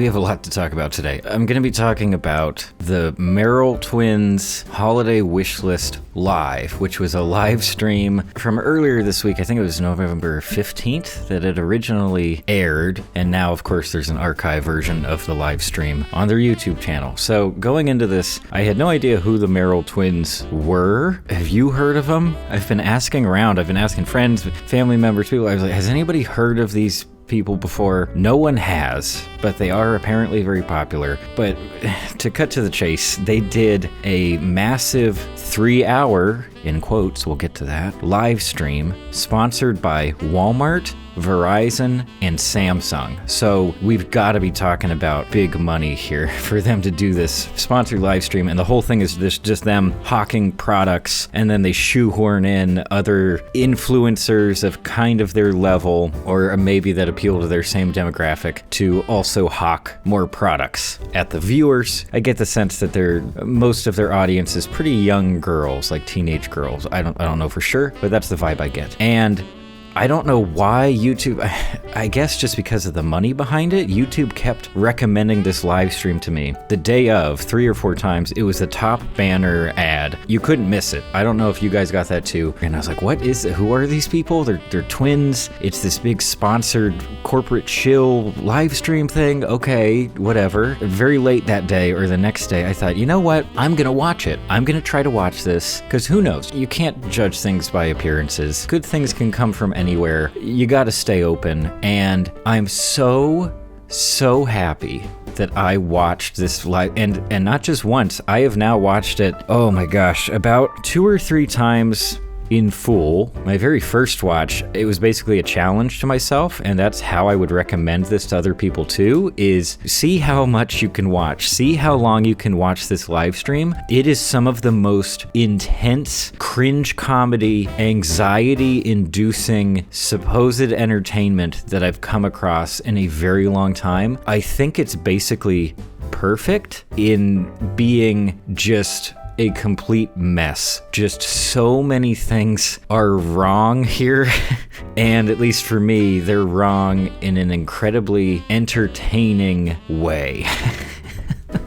We have a lot to talk about today. I'm going to be talking about the Merrell Twins Holiday Wishlist Live, which was a live stream from earlier this week. I think it was November 15th that it originally aired, and now, of course, there's an archive version of the live stream on their YouTube channel. So going into this, I had no idea who the Merrell Twins were. Have you heard of them? I've been asking around. I've been asking friends, family members, people. I was like, has anybody heard of these people before? No one has, but they are apparently very popular. But to cut to the chase, they did a massive 3-hour, in quotes, we'll get to that, live stream sponsored by Walmart, Verizon, and Samsung. So we've got to be talking about big money here for them to do this sponsored live stream. And the whole thing is just them hawking products, and then they shoehorn in other influencers of kind of their level, or maybe that appeal to their same demographic, to also hawk more products at the viewers. I get the sense that most of their audience is pretty young girls, like teenage girls. I don't know for sure, but that's the vibe I get. And I don't know why YouTube, I guess just because of the money behind it, YouTube kept recommending this live stream to me. The day of, 3 or 4 times, it was the top banner ad. You couldn't miss it. I don't know if you guys got that too. And I was like, what is it? Who are these people? They're twins. It's this big sponsored corporate shill live stream thing. Okay, whatever. Very late that day or the next day, I thought, you know what? I'm going to watch it. I'm going to try to watch this, because who knows? You can't judge things by appearances. Good things can come from anywhere. You got to stay open. And I'm so happy that I watched this live, and not just once. I have now watched it, oh my gosh, about 2 or 3 times in full. My very first watch, it was basically a challenge to myself, and that's how I would recommend this to other people too, is see how much you can watch. See how long you can watch this live stream. It is some of the most intense, cringe comedy, anxiety-inducing, supposed entertainment that I've come across in a very long time. I think it's basically perfect in being just a complete mess. Just so many things are wrong here. And at least for me, they're wrong in an incredibly entertaining way.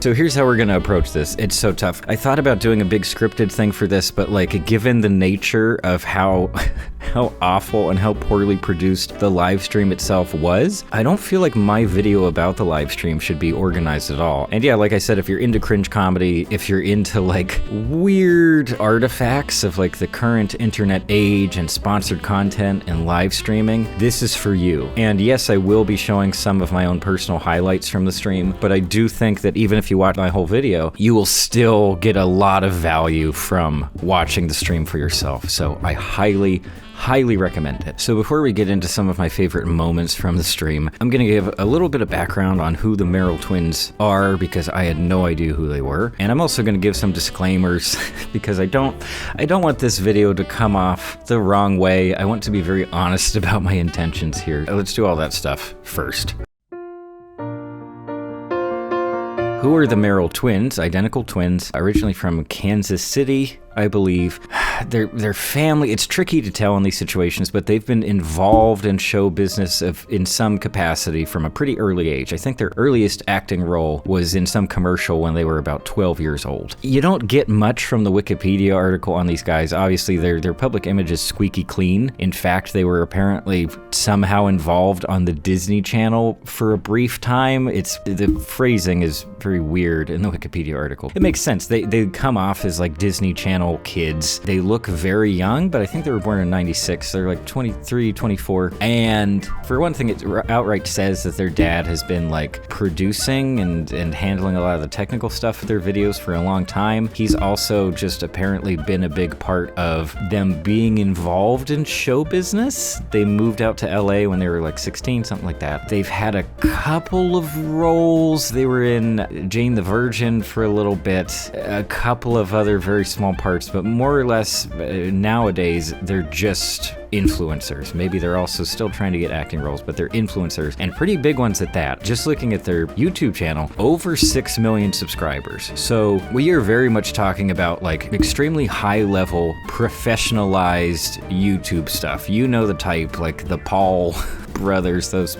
So here's how we're gonna approach this. It's so tough. I thought about doing a big scripted thing for this, but like, given the nature of how awful and how poorly produced the live stream itself was, I don't feel like my video about the live stream should be organized at all. And yeah, like I said, if you're into cringe comedy, if you're into like weird artifacts of like the current internet age and sponsored content and live streaming, this is for you. And yes, I will be showing some of my own personal highlights from the stream, but I do think that even if you watch my whole video, you will still get a lot of value from watching the stream for yourself. So I highly recommend it. So before we get into some of my favorite moments from the stream, I'm gonna give a little bit of background on who the Merrell Twins are, because I had no idea who they were. And I'm also gonna give some disclaimers because I don't want this video to come off the wrong way. I want to be very honest about my intentions here. Let's do all that stuff first. Who are the Merrell Twins? Identical twins, originally from Kansas City, I believe. Their family, it's tricky to tell in these situations, but they've been involved in show business in some capacity from a pretty early age. I think their earliest acting role was in some commercial when they were about 12 years old. You don't get much from the Wikipedia article on these guys. Obviously, their public image is squeaky clean. In fact, they were apparently somehow involved on the Disney Channel for a brief time. The phrasing is very weird in the Wikipedia article. It makes sense. They come off as like Disney Channel kids. They look very young, but I think they were born in 96. They're like 23, 24. And for one thing, it outright says that their dad has been like producing and handling a lot of the technical stuff for their videos for a long time. He's also just apparently been a big part of them being involved in show business. They moved out to LA when they were like 16, something like that. They've had a couple of roles. They were in Jane the Virgin for a little bit, a couple of other very small parts, but more or less nowadays they're just influencers. Maybe they're also still trying to get acting roles, but they're influencers, and pretty big ones at that. Just looking at their YouTube channel, over 6 million subscribers. So we are very much talking about like extremely high level, professionalized YouTube stuff. You know the type, like the Paul brothers, those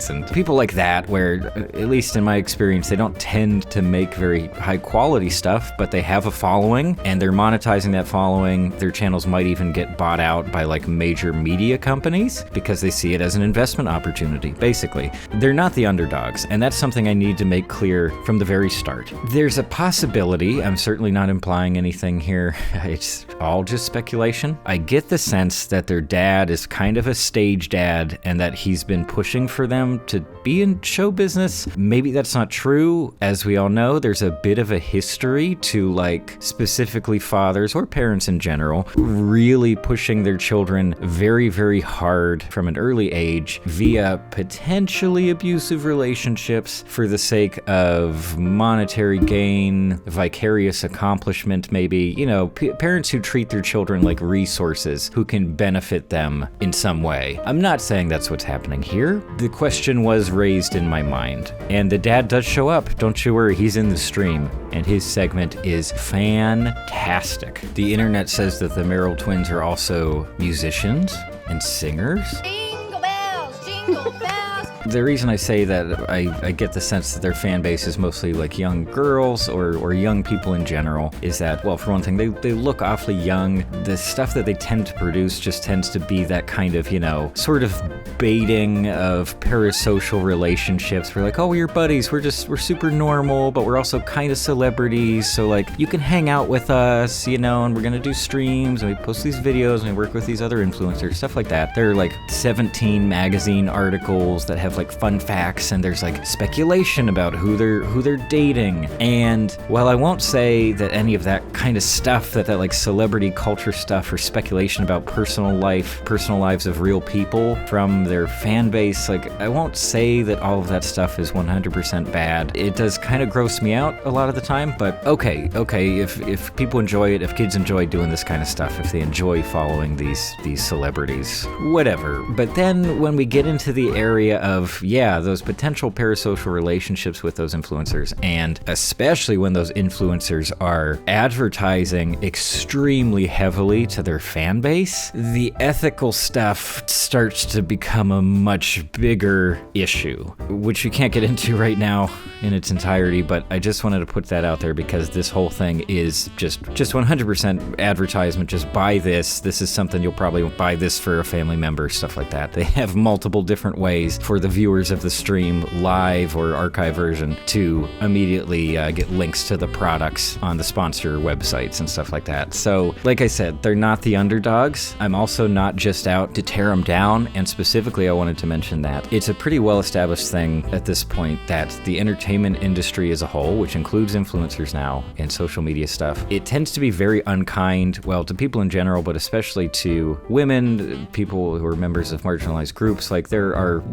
Netflix and people like that, where, at least in my experience, they don't tend to make very high quality stuff, but they have a following and they're monetizing that following. Their channels might even get bought out by like major media companies because they see it as an investment opportunity. Basically, they're not the underdogs, and that's something I need to make clear from the very start. There's a possibility, I'm certainly not implying anything here, it's all just speculation. I get the sense that their dad is kind of a stage dad and that he's been pushing for them to be in show business. Maybe that's not true. As we all know, there's a bit of a history to like specifically fathers or parents in general really pushing their children very, very hard from an early age via potentially abusive relationships for the sake of monetary gain, vicarious accomplishment maybe. You know, parents who treat their children like resources who can benefit them in some way. I'm not saying that's what's happening here. The question was raised in my mind, and the dad does show up. Don't you worry, he's in the stream, and his segment is fantastic. The internet says that the Merrell twins are also musicians and singers. Jingle bells, jingle bells. The reason I say that, I get the sense that their fan base is mostly like young girls or young people in general, is that, well, for one thing, they look awfully young. The stuff that they tend to produce just tends to be that kind of, you know, sort of baiting of parasocial relationships. We're like, oh, we're buddies, we're super normal, but we're also kind of celebrities, so like, you can hang out with us, you know, and we're gonna do streams, and we post these videos, and we work with these other influencers, stuff like that. There are like 17 magazine articles that have like fun facts, and there's like speculation about who they're dating. And while I won't say that any of that kind of stuff, that like celebrity culture stuff or speculation about personal lives of real people from their fan base, like, I won't say that all of that stuff is 100% bad. It does kind of gross me out a lot of the time, but okay, if people enjoy it, if kids enjoy doing this kind of stuff, if they enjoy following these celebrities, whatever. But then when we get into the area of, yeah, those potential parasocial relationships with those influencers, and especially when those influencers are advertising extremely heavily to their fan base, the ethical stuff starts to become a much bigger issue, which we can't get into right now in its entirety, but I just wanted to put that out there because this whole thing is just 100% advertisement. Just buy this. This is something you'll probably buy this for a family member, stuff like that. They have multiple different ways for the viewers of the stream, live or archive version, to immediately get links to the products on the sponsor websites and stuff like that. So, like I said, they're not the underdogs. I'm also not just out to tear them down, and specifically I wanted to mention that it's a pretty well-established thing at this point that the entertainment industry as a whole, which includes influencers now and social media stuff, it tends to be very unkind, well, to people in general, but especially to women, people who are members of marginalized groups. Like,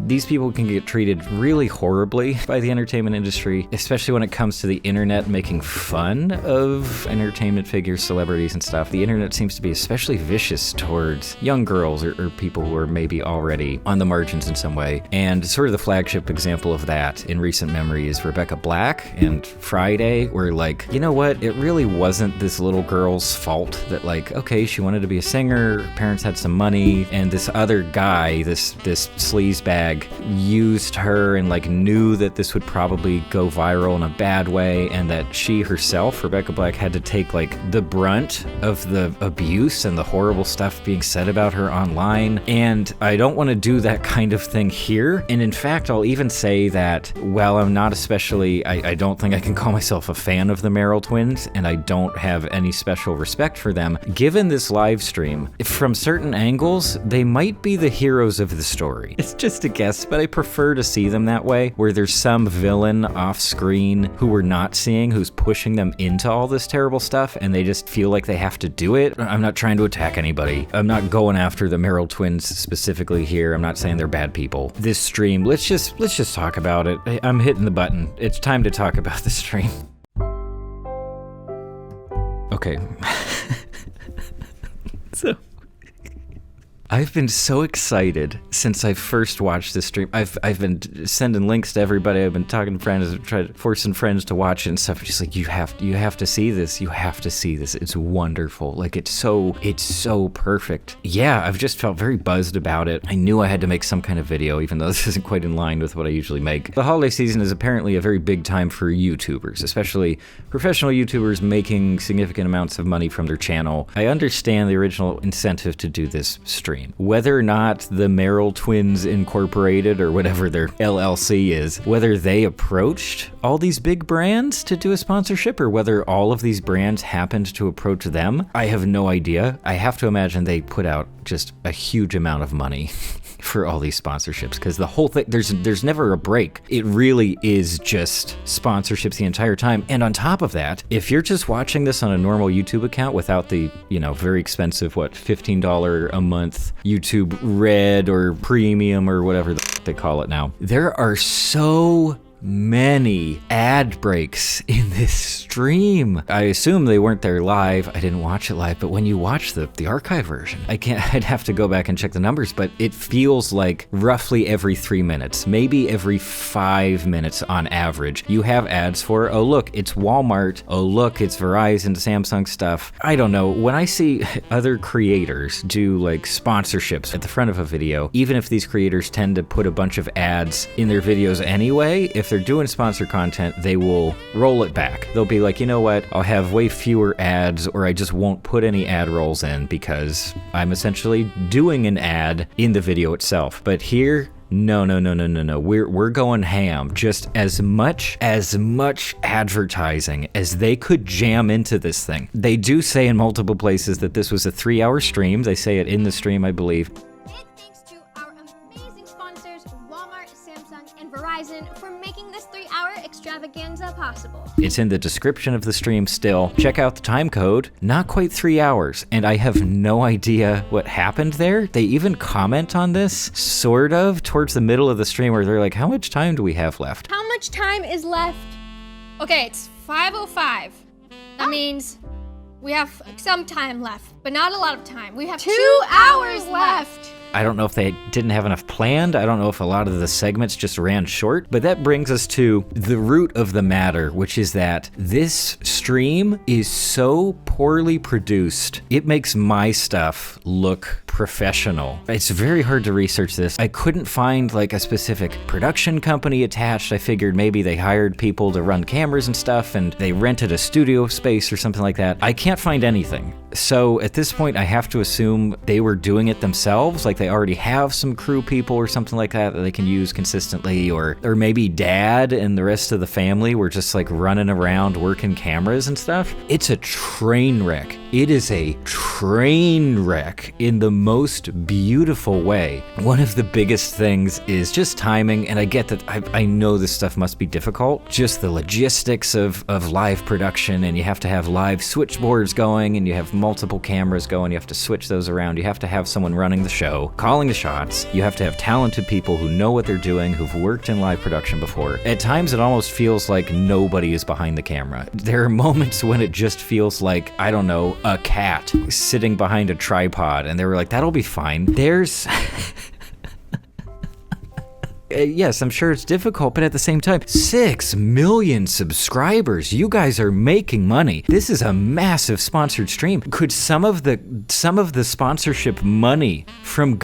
these people can get treated really horribly by the entertainment industry, especially when it comes to the internet making fun of entertainment figures, celebrities, and stuff. The internet seems to be especially vicious towards young girls or people who are maybe already on the margins in some way. And sort of the flagship example of that in recent memory is Rebecca Black and Friday, where, like, you know what? It really wasn't this little girl's fault that, like, okay, she wanted to be a singer, her parents had some money, and this other guy, this sleazebag, used her and like knew that this would probably go viral in a bad way, and that she herself, Rebecca Black, had to take like the brunt of the abuse and the horrible stuff being said about her online. And I don't want to do that kind of thing here. And in fact, I'll even say that while I'm not especially, I don't think I can call myself a fan of the Merrell twins, and I don't have any special respect for them, given this live stream, from certain angles, they might be the heroes of the story. It's just a guess, but I prefer to see them that way, where there's some villain off screen who we're not seeing, who's pushing them into all this terrible stuff, and they just feel like they have to do it. I'm not trying to attack anybody. I'm not going after the Merrell twins specifically here. I'm not saying they're bad people. This stream, let's just talk about it. I'm hitting the button. It's time to talk about the stream. Okay. So I've been so excited since I first watched this stream. I've been sending links to everybody. I've been talking to friends, forcing friends to watch it and stuff. Just like, you have to see this. You have to see this. It's wonderful. Like, it's so perfect. Yeah, I've just felt very buzzed about it. I knew I had to make some kind of video, even though this isn't quite in line with what I usually make. The holiday season is apparently a very big time for YouTubers, especially professional YouTubers making significant amounts of money from their channel. I understand the original incentive to do this stream. Whether or not the Merrell Twins Incorporated, or whatever their LLC is, whether they approached all these big brands to do a sponsorship, or whether all of these brands happened to approach them, I have no idea. I have to imagine they put out just a huge amount of money for all these sponsorships, because the whole thing, there's never a break. It really is just sponsorships the entire time. And on top of that, if you're just watching this on a normal YouTube account without the, very expensive, $15 a month YouTube Red or Premium or whatever they call it now, there are so many ad breaks in this stream. I assume they weren't there live. I didn't watch it live, but when you watch the archive version, I'd have to go back and check the numbers, but it feels like roughly every 3 minutes, maybe every 5 minutes on average, you have ads for, oh look, it's Walmart, oh look, it's Verizon, Samsung stuff. I don't know, when I see other creators do like sponsorships at the front of a video, even if these creators tend to put a bunch of ads in their videos anyway, if they're doing sponsor content, they will roll it back. They'll be like, you know what, I'll have way fewer ads, or I just won't put any ad rolls in because I'm essentially doing an ad in the video itself. But here, no. We're going ham. Just as much advertising as they could jam into this thing. They do say in multiple places that this was a 3-hour stream. They say it in the stream, I believe. For making this 3-hour extravaganza possible. It's in the description of the stream still. Check out the time code. Not quite 3 hours, and I have no idea what happened there. They even comment on this, sort of, towards the middle of the stream where they're like, how much time do we have left? How much time is left? Okay, it's 5:05. That means we have some time left, but not a lot of time. We have 2 hours left. I don't know if they didn't have enough planned. I don't know if a lot of the segments just ran short, but that brings us to the root of the matter, which is that this stream is so poorly produced. It makes my stuff look professional. It's very hard to research this. I couldn't find like a specific production company attached. I figured maybe they hired people to run cameras and stuff, and they rented a studio space or something like that. I can't find anything. So at this point, I have to assume they were doing it themselves, like they already have some crew people or something like that that they can use consistently, or maybe dad and the rest of the family were just like running around working cameras and stuff. It's a train wreck. It is a train wreck in the most beautiful way. One of the biggest things is just timing, and I get that I know this stuff must be difficult. Just the logistics of live production, and you have to have live switchboards going, and you have multiple cameras going, you have to switch those around, you have to have someone running the show, calling the shots, you have to have talented people who know what they're doing, who've worked in live production before. At times it almost feels like nobody is behind the camera. There are moments when it just feels like, I don't know, a cat sitting behind a tripod, and they were like, that'll be fine. There's... Yes, I'm sure it's difficult, but at the same time, 6 million subscribers. You guys are making money. This is a massive sponsored stream. Could some of the sponsorship money from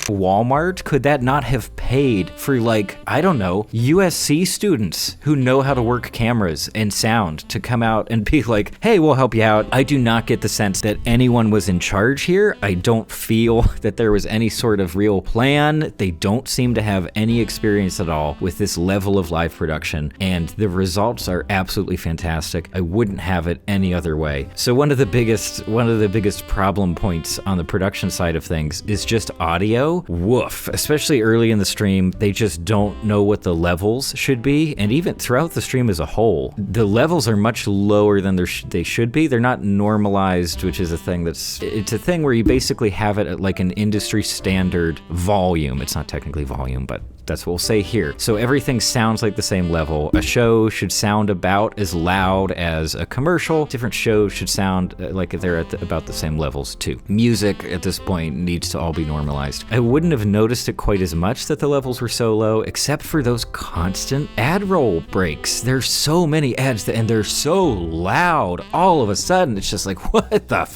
Walmart, could that not have paid for, like, I don't know, USC students who know how to work cameras and sound to come out and be like, hey, we'll help you out? I do not get the sense that anyone was in charge here. I don't feel that there was any sort of real plan. They don't seem to have any experience at all with this level of live production, and the results are absolutely fantastic. I wouldn't have it any other way. So one of the biggest problem points on the production side of things is just audio. Woof. Especially early in the stream, they just don't know what the levels should be, and even throughout the stream as a whole, the levels are much lower than they should be. They're not normalized, which is a thing it's a thing where you basically have it at like an industry standard volume. It's not technically volume, but That's what we'll say here. So everything sounds like the same level. A show should sound about as loud as a commercial. Different shows should sound like they're at about the same levels too. Music at this point needs to all be normalized. I wouldn't have noticed it quite as much that the levels were so low, except for those constant ad roll breaks. There's so many ads and they're so loud. All of a sudden, it's just like, what the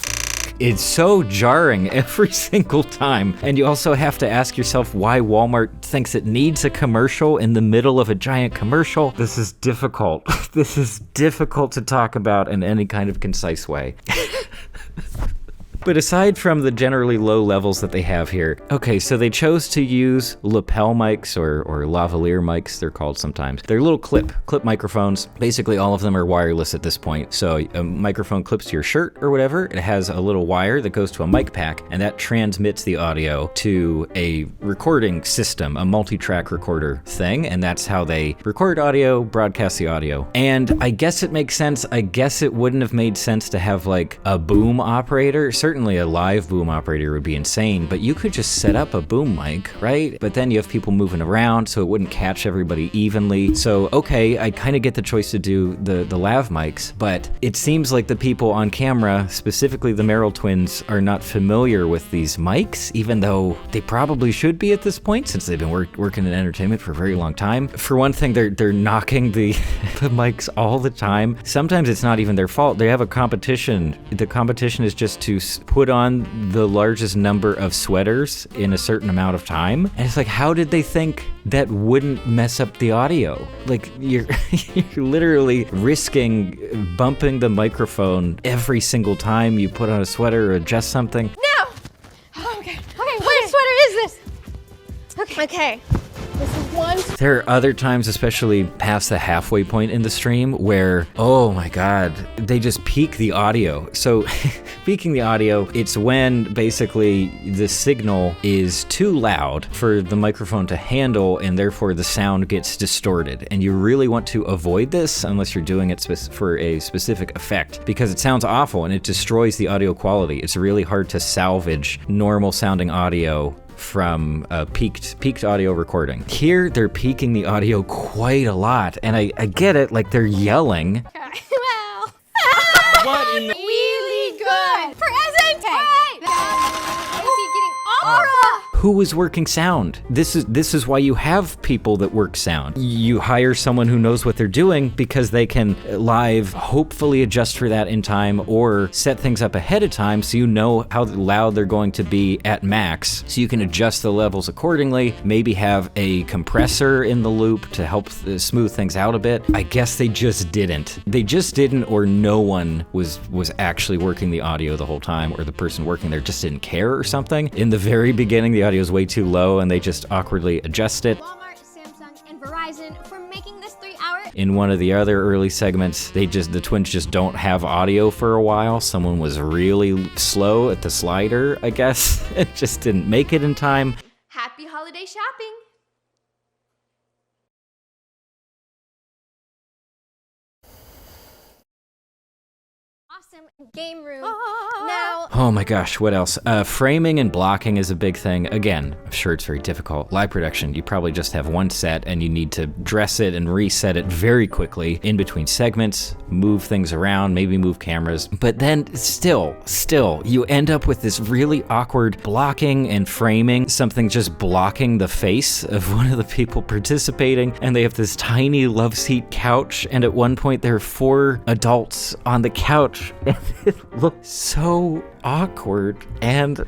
It's so jarring every single time. And you also have to ask yourself why Walmart thinks it needs a commercial in the middle of a giant commercial. This is difficult. This is difficult to talk about in any kind of concise way. But aside from the generally low levels that they have here, okay, so they chose to use lapel mics or lavalier mics, they're called sometimes. They're little clip microphones. Basically, all of them are wireless at this point. So a microphone clips to your shirt or whatever. It has a little wire that goes to a mic pack, and that transmits the audio to a recording system, a multi-track recorder thing, and that's how they record audio, broadcast the audio. And I guess it makes sense. I guess it wouldn't have made sense to have like a boom operator. Certainly a live boom operator would be insane, but you could just set up a boom mic, right? But then you have people moving around, so it wouldn't catch everybody evenly. So, okay, I kind of get the choice to do the lav mics, but it seems like the people on camera, specifically the Merrell twins, are not familiar with these mics, even though they probably should be at this point, since they've been working in entertainment for a very long time. For one thing, they're knocking the mics all the time. Sometimes it's not even their fault. They have a competition. The competition is just to put on the largest number of sweaters in a certain amount of time. And it's like, how did they think that wouldn't mess up the audio? Like, you're literally risking bumping the microphone every single time you put on a sweater or adjust something. No! Okay, what sweater is this? Okay. This is one. There are other times, especially past the halfway point in the stream, where, oh my God, they just peak the audio. So peaking the audio, it's when basically the signal is too loud for the microphone to handle, and therefore the sound gets distorted. And you really want to avoid this unless you're doing it for a specific effect, because it sounds awful and it destroys the audio quality. It's really hard to salvage normal sounding audio from a peaked audio recording. Here, they're peaking the audio quite a lot, and I get it, like they're yelling. Okay, well. What in the... Really good. Present. Right. Is he getting aura? Who was working sound? This is why you have people that work sound. You hire someone who knows what they're doing, because they can live hopefully adjust for that in time, or set things up ahead of time so you know how loud they're going to be at max, so you can adjust the levels accordingly. Maybe have a compressor in the loop to help smooth things out a bit. I guess they just didn't. They just didn't, or no one was actually working the audio the whole time, or the person working there just didn't care or something. In the very beginning, the audio is way too low and they just awkwardly adjust it. Walmart, Samsung, and Verizon for making this 3-hour. In one of the other early segments, the twins just don't have audio for a while. Someone was really slow at the slider, I guess. It just didn't make it in time. Happy holiday shopping. Awesome game room. Now. Oh my gosh, what else? Framing and blocking is a big thing. Again, I'm sure it's very difficult. Live production, you probably just have one set and you need to dress it and reset it very quickly in between segments, move things around, maybe move cameras. But then still, you end up with this really awkward blocking and framing, something just blocking the face of one of the people participating. And they have this tiny love seat couch. And at one point there are 4 adults on the couch. And it looks so awkward. And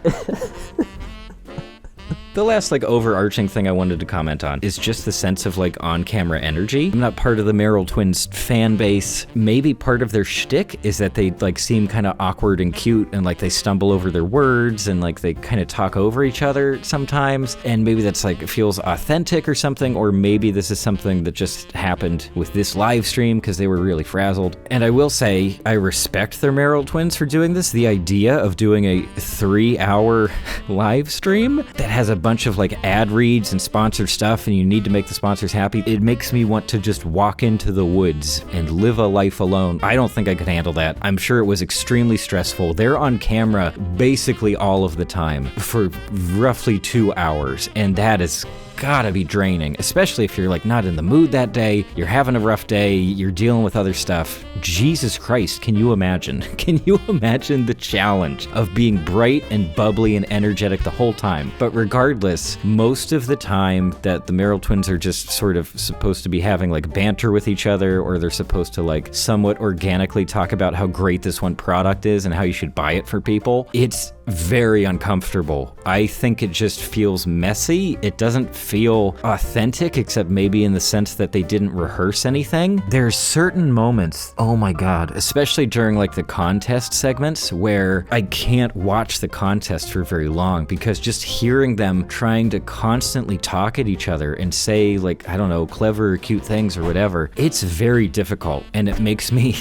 the last overarching thing I wanted to comment on is just the sense of on-camera energy. I'm not part of the Merrell twins fan base. Maybe part of their shtick is that they seem kind of awkward and cute, and they stumble over their words, and they kind of talk over each other sometimes. And maybe that's feels authentic or something, or maybe this is something that just happened with this live stream because they were really frazzled. And I will say, I respect their Merrell twins for doing this. The idea of doing a 3-hour live stream that has a bunch of ad reads and sponsored stuff, and you need to make the sponsors happy, it makes me want to just walk into the woods and live a life alone. I don't think I could handle that. I'm sure it was extremely stressful. They're on camera basically all of the time for roughly 2 hours, and that is gotta be draining, especially if you're like not in the mood that day, you're having a rough day, you're dealing with other stuff. Jesus Christ, can you imagine? Can you imagine the challenge of being bright and bubbly and energetic the whole time? But regardless, most of the time that the Merrell twins are just sort of supposed to be having like banter with each other, or they're supposed to like somewhat organically talk about how great this one product is and how you should buy it for people, it's very uncomfortable. I think it just feels messy. It doesn't feel authentic, except maybe in the sense that they didn't rehearse anything. There's certain moments, oh my God, especially during like the contest segments, where I can't watch the contest for very long because just hearing them trying to constantly talk at each other and say like, I don't know, clever or cute things or whatever, it's very difficult, and it makes me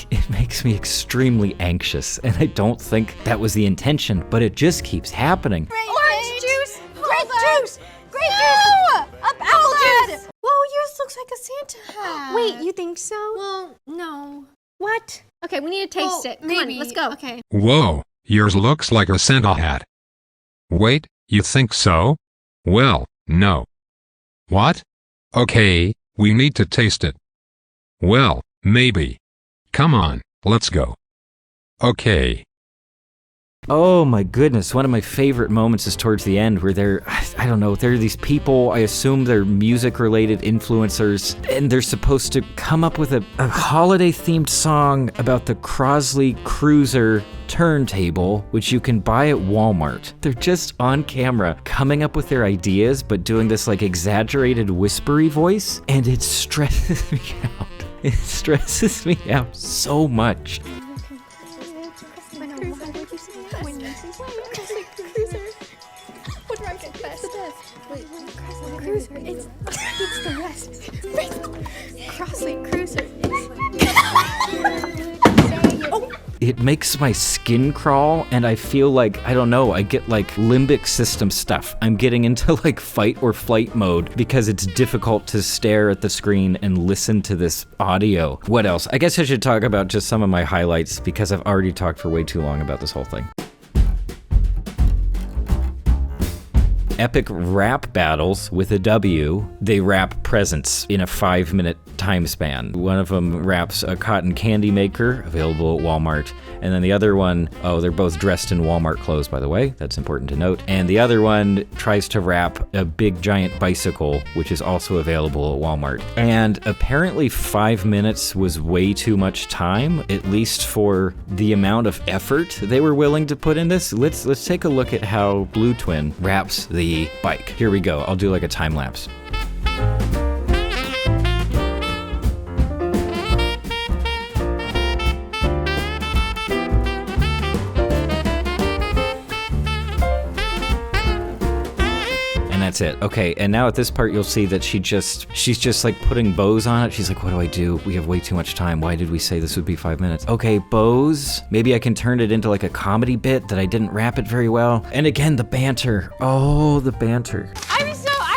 extremely anxious. And I don't think that was the intention, but it just keeps happening. Orange juice! Grape juice! Grape No! juice! Apple juice! Whoa, yours looks like a Santa hat. Wait, you think so? Well, no. What? Okay, we need to taste it. Come maybe. on, let's go. Okay. Whoa, yours looks like a Santa hat. Wait, you think so? Well, no. What? Okay, we need to taste it. Well, maybe. Come on, let's go. Okay. Oh my goodness, one of my favorite moments is towards the end where there are these people, I assume they're music-related influencers, and they're supposed to come up with a holiday-themed song about the Crosley Cruiser turntable, which you can buy at Walmart. They're just on camera coming up with their ideas, but doing this like exaggerated whispery voice, and it stresses me out. It stresses me out so much. It's the rest. Crossly Cruiser. It makes my skin crawl, and I feel like, I don't know, I get like limbic system stuff. I'm getting into like fight or flight mode because it's difficult to stare at the screen and listen to this audio. What else? I guess I should talk about just some of my highlights because I've already talked for way too long about this whole thing. Epic rap battles with a W. They rap presents in a 5-minute time span. One of them raps a cotton candy maker, available at Walmart. And then the other one, oh, they're both dressed in Walmart clothes, by the way. That's important to note. And the other one tries to rap a big giant bicycle, which is also available at Walmart. And apparently 5 minutes was way too much time, at least for the amount of effort they were willing to put in this. Let's take a look at how Blue Twin raps the bike. Here we go. I'll do like a time lapse. That's it. Okay, and now at this part you'll see that she's just like putting bows on it. She's like, what do I do? We have way too much time. Why did we say this would be 5 minutes? Okay, bows. Maybe I can turn it into like a comedy bit that I didn't wrap it very well. And again, the banter. Oh, the banter. I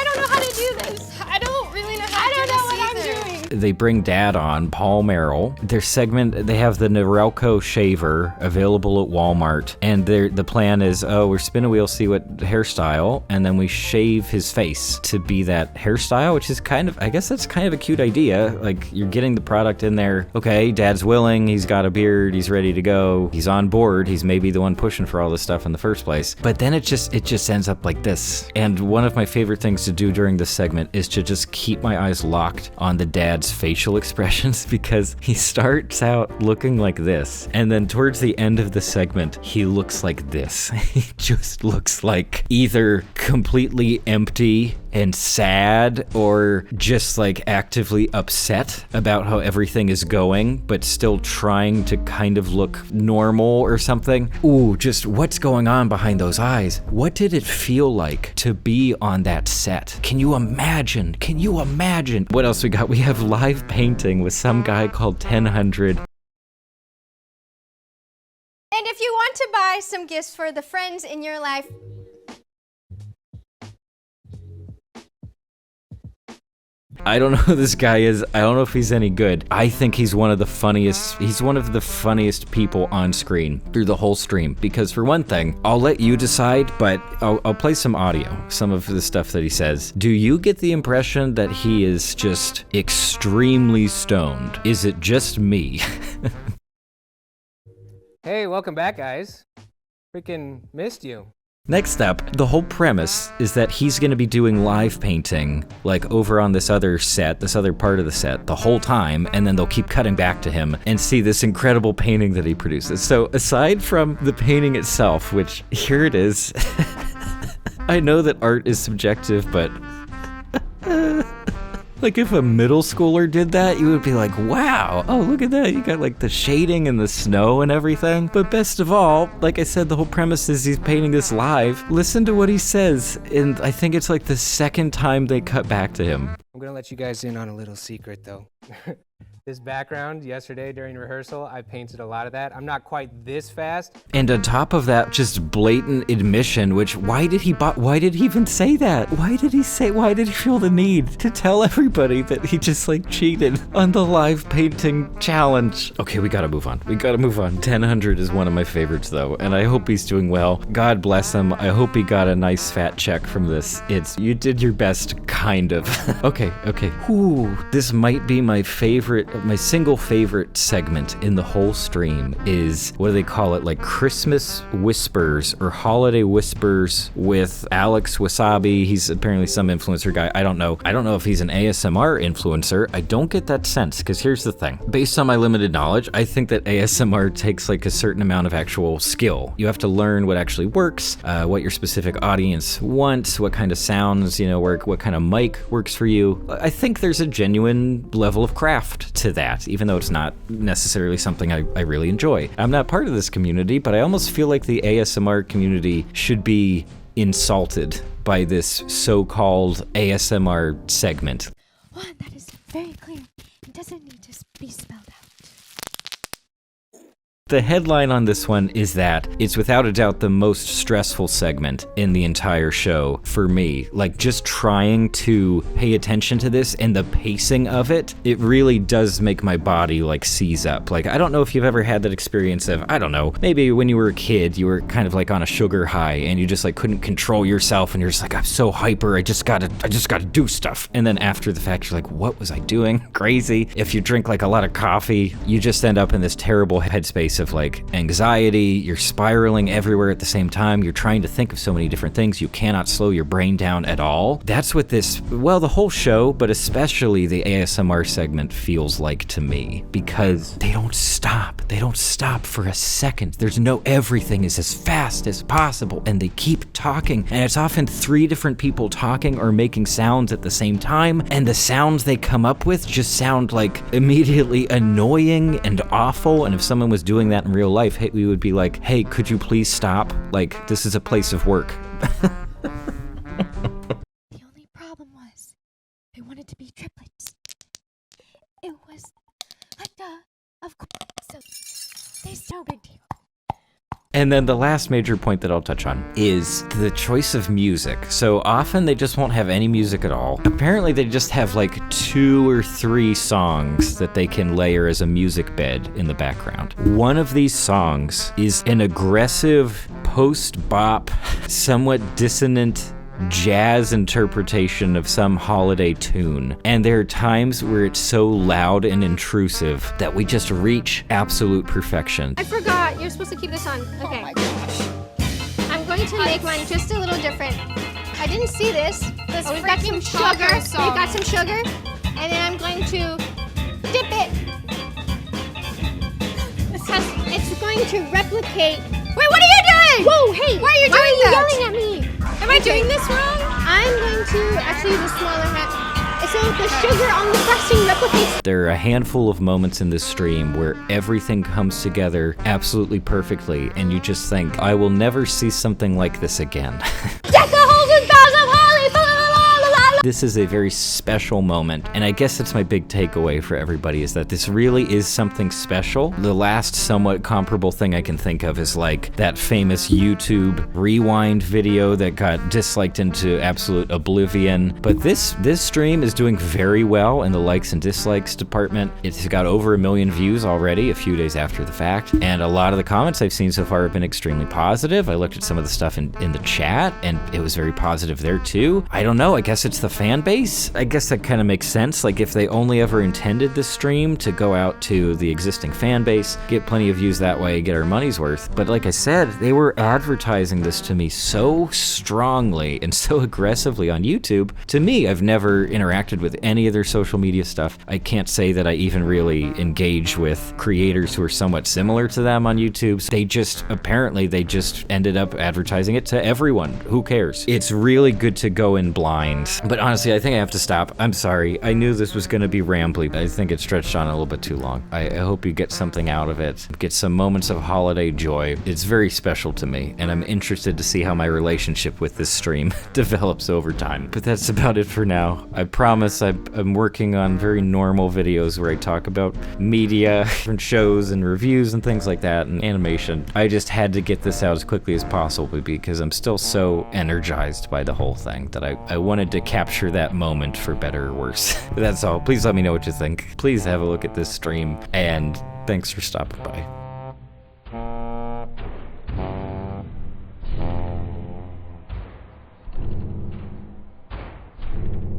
don't know how to do this. I don't really know how to do this. I don't know what I'm doing. They bring Dad on, Paul Merrell. Their segment, they have the Merrell shaver available at Walmart. And the plan is, oh, we're spin a wheel, see what hairstyle, and then we shave his face to be that hairstyle, which is kind of, I guess that's kind of a cute idea. Like, you're getting the product in there. Okay, Dad's willing, he's got a beard, he's ready to go, he's on board, he's maybe the one pushing for all this stuff in the first place. But then it just ends up like this. And one of my favorite things to do during this segment is to just keep my eyes locked on the Dad's facial expressions, because he starts out looking like this, and then towards the end of the segment, he looks like this. He just looks like either completely empty and sad, or just like actively upset about how everything is going, but still trying to kind of look normal or something. Ooh, just what's going on behind those eyes? What did it feel like to be on that set? Can you imagine? Can you imagine? What else we got? We have live painting with some guy called 1000. And if you want to buy some gifts for the friends in your life, I don't know who this guy is. I don't know if he's any good. I think he's one of the funniest people on screen through the whole stream. Because for one thing, I'll let you decide, but I'll play some audio, some of the stuff that he says. Do you get the impression that he is just extremely stoned? Is it just me? Hey, welcome back, guys. Freaking missed you. Next up, the whole premise is that he's going to be doing live painting, like over on this other set, this other part of the set, the whole time, and then they'll keep cutting back to him and see this incredible painting that he produces. So aside from the painting itself, which here it is, I know that art is subjective, but like if a middle schooler did that, you would be like, wow, oh, look at that. You got like the shading and the snow and everything. But best of all, like I said, the whole premise is he's painting this live. Listen to what he says. And I think it's like the second time they cut back to him. I'm gonna let you guys in on a little secret, though. This background, yesterday during rehearsal, I painted a lot of that. I'm not quite this fast. And on top of that, just blatant admission, which why did he even say that? Why did he feel the need to tell everybody that he just like cheated on the live painting challenge? Okay, we gotta move on. 1000 is one of my favorites though, and I hope he's doing well. God bless him. I hope he got a nice fat check from this. You did your best, kind of. Okay. Whew, this might be my single favorite segment in the whole stream is, what do they call it, like Christmas Whispers or Holiday Whispers with Alex Wasabi. He's apparently some influencer guy. I don't know if he's an ASMR influencer. I don't get that sense, because here's the thing. Based on my limited knowledge, I think that ASMR takes like a certain amount of actual skill. You have to learn what actually works, what your specific audience wants, what kind of sounds, work, what kind of mic works for you. I think there's a genuine level of craft to that, even though it's not necessarily something I really enjoy. I'm not part of this community, but I almost feel like the ASMR community should be insulted by this so-called ASMR segment. One that is very clear. It doesn't need to be spelled out. The headline on this one is that it's without a doubt the most stressful segment in the entire show for me. Like, just trying to pay attention to this and the pacing of it, it really does make my body like seize up. Like, I don't know if you've ever had that experience of, I don't know, maybe when you were a kid, you were kind of like on a sugar high and you just like couldn't control yourself and you're just like, I'm so hyper, I just gotta do stuff. And then after the fact, you're like, what was I doing? Crazy. If you drink like a lot of coffee, you just end up in this terrible headspace of like anxiety. You're spiraling everywhere at the same time. You're trying to think of so many different things. You cannot slow your brain down at all. That's what this, well, the whole show, but especially the ASMR segment feels like to me, because they don't stop. They don't stop for a second. There's no, everything is as fast as possible and they keep talking, and it's often 3 different people talking or making sounds at the same time, and the sounds they come up with just sound like immediately annoying and awful. And if someone was doing that in real life, hey, we would be like, hey, could you please stop? Like, this is a place of work. The only problem was they wanted to be triplets. It was like of course, so it's no big deal. And then the last major point that I'll touch on is the choice of music. So often they just won't have any music at all. Apparently they just have like 2 or 3 songs that they can layer as a music bed in the background. One of these songs is an aggressive post-bop, somewhat dissonant jazz interpretation of some holiday tune. And there are times where it's so loud and intrusive that we just reach absolute perfection. I forgot. You're supposed to keep this on. Okay. Oh my gosh. I'm going to make mine just a little different. I didn't see this. This We've got some freaking sugar. taco We've song. got some sugar. And then I'm going to dip it. Because it's going to replicate. Wait, what are you doing? Whoa, hey. Why are you Why are doing you that? yelling at me? Am I doing this wrong? I'm going to actually use a smaller hat. So the sugar on the frosting replicates. There are a handful of moments in this stream where everything comes together absolutely perfectly, and you just think, I will never see something like this again. Deck the halls with boughs of holly. This is a very special moment, and I guess that's my big takeaway for everybody, is that this really is something special. The last somewhat comparable thing I can think of is like that famous YouTube rewind video that got disliked into absolute oblivion. But this stream is doing very well in the likes and dislikes department. It's got over 1 million views already a few days after the fact, and a lot of the comments I've seen so far have been extremely positive. I looked at some of the stuff in the chat, and it was very positive there too. I don't know, I guess it's the fan base. I guess that kind of makes sense. Like, if they only ever intended this stream to go out to the existing fan base, get plenty of views that way, get our money's worth. But like I said, they were advertising this to me so strongly and so aggressively on YouTube. To me, I've never interacted with any of their social media stuff. I can't say that I even really engage with creators who are somewhat similar to them on YouTube. So they just ended up advertising it to everyone. Who cares? It's really good to go in blind. But honestly, I think I have to stop. I'm sorry. I knew this was going to be rambly. I think it stretched on a little bit too long. I hope you get something out of it. Get some moments of holiday joy. It's very special to me, and I'm interested to see how my relationship with this stream develops over time. But that's about it for now. I promise I'm working on very normal videos where I talk about media, different shows and reviews and things like that, and animation. I just had to get this out as quickly as possible because I'm still so energized by the whole thing that I wanted to capture that moment for better or worse. But that's all. Please let me know what you think. Please have a look at this stream, and thanks for stopping by.